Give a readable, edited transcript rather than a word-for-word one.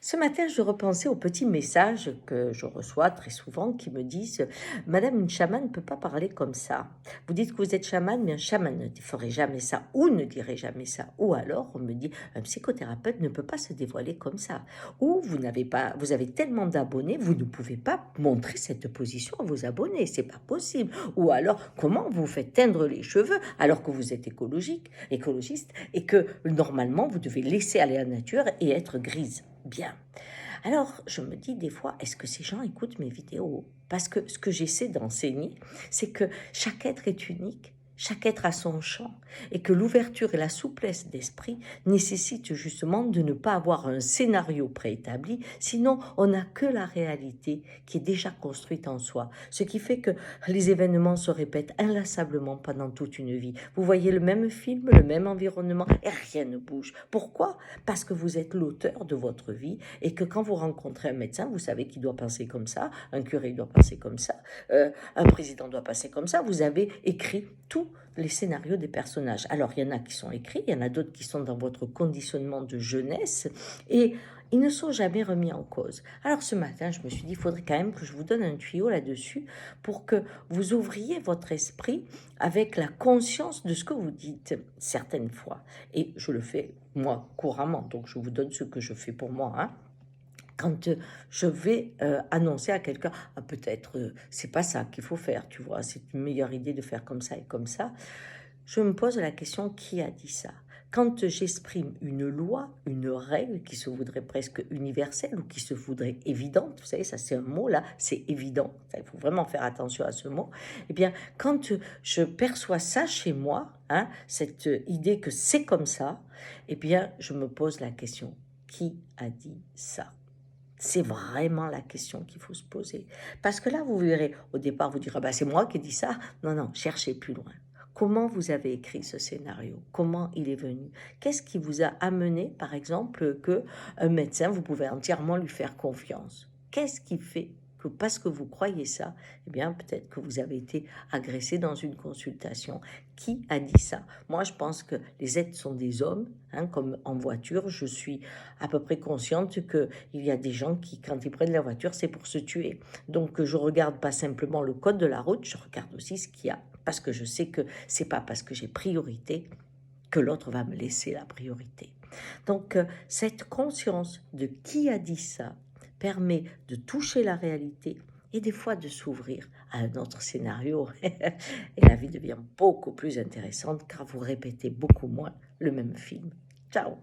Ce matin, je repensais aux petits messages que je reçois très souvent qui me disent: Madame, une chamane ne peut pas parler comme ça. Vous dites que vous êtes chamane, mais un chaman ne ferait jamais ça ou ne dirait jamais ça. Ou alors, on me dit: un psychothérapeute ne peut pas se dévoiler comme ça. Ou vous avez tellement d'abonnés, vous ne pouvez pas montrer cette position à vos abonnés. C'est pas possible. Ou alors, comment vous faites teindre les cheveux alors que vous êtes écologiste et que normalement vous devez laisser aller la nature et être grise. Bien. Alors, je me dis des fois, est-ce que ces gens écoutent mes vidéos? Parce que ce que j'essaie d'enseigner, c'est que chaque être est unique, chaque être a son champ, et que l'ouverture et la souplesse d'esprit nécessitent justement de ne pas avoir un scénario préétabli, sinon on n'a que la réalité qui est déjà construite en soi, ce qui fait que les événements se répètent inlassablement pendant toute une vie. Vous voyez le même film, le même environnement, et rien ne bouge. Pourquoi? Parce que vous êtes l'auteur de votre vie et que quand vous rencontrez un médecin, vous savez qu'il doit penser comme ça, un curé doit penser comme ça, un président doit penser comme ça. Vous avez écrit tous les scénarios des personnages. Alors, il y en a qui sont écrits, il y en a d'autres qui sont dans votre conditionnement de jeunesse et ils ne sont jamais remis en cause. Alors, ce matin, je me suis dit, il faudrait quand même que je vous donne un tuyau là-dessus pour que vous ouvriez votre esprit avec la conscience de ce que vous dites certaines fois. Et je le fais, moi, couramment. Donc, je vous donne ce que je fais pour moi, hein. Quand je vais annoncer à quelqu'un, ah, peut-être c'est pas ça qu'il faut faire, tu vois, c'est une meilleure idée de faire comme ça et comme ça, je me pose la question, qui a dit ça? Quand j'exprime une loi, une règle qui se voudrait presque universelle ou qui se voudrait évidente, vous savez, ça c'est un mot là, c'est évident, il faut vraiment faire attention à ce mot, eh bien, quand je perçois ça chez moi, hein, cette idée que c'est comme ça, eh bien, je me pose la question, qui a dit ça? C'est vraiment la question qu'il faut se poser. Parce que là, vous verrez, au départ, vous direz, ah bah, c'est moi qui ai dit ça. Non, non, cherchez plus loin. Comment vous avez écrit ce scénario? Comment il est venu? Qu'est-ce qui vous a amené, par exemple, que un médecin, vous pouvez entièrement lui faire confiance? Qu'est-ce qui fait que parce que vous croyez ça, eh bien, peut-être que vous avez été agressé dans une consultation? Qui a dit ça? Moi, je pense que les êtres sont des hommes, hein, comme en voiture. Je suis à peu près consciente qu'il y a des gens qui, quand ils prennent la voiture, c'est pour se tuer. Donc, je regarde pas simplement le code de la route, je regarde aussi ce qu'il y a. Parce que je sais que c'est pas parce que j'ai priorité que l'autre va me laisser la priorité. Donc, cette conscience de qui a dit ça permet de toucher la réalité et des fois de s'ouvrir à un autre scénario. Et la vie devient beaucoup plus intéressante car vous répétez beaucoup moins le même film. Ciao!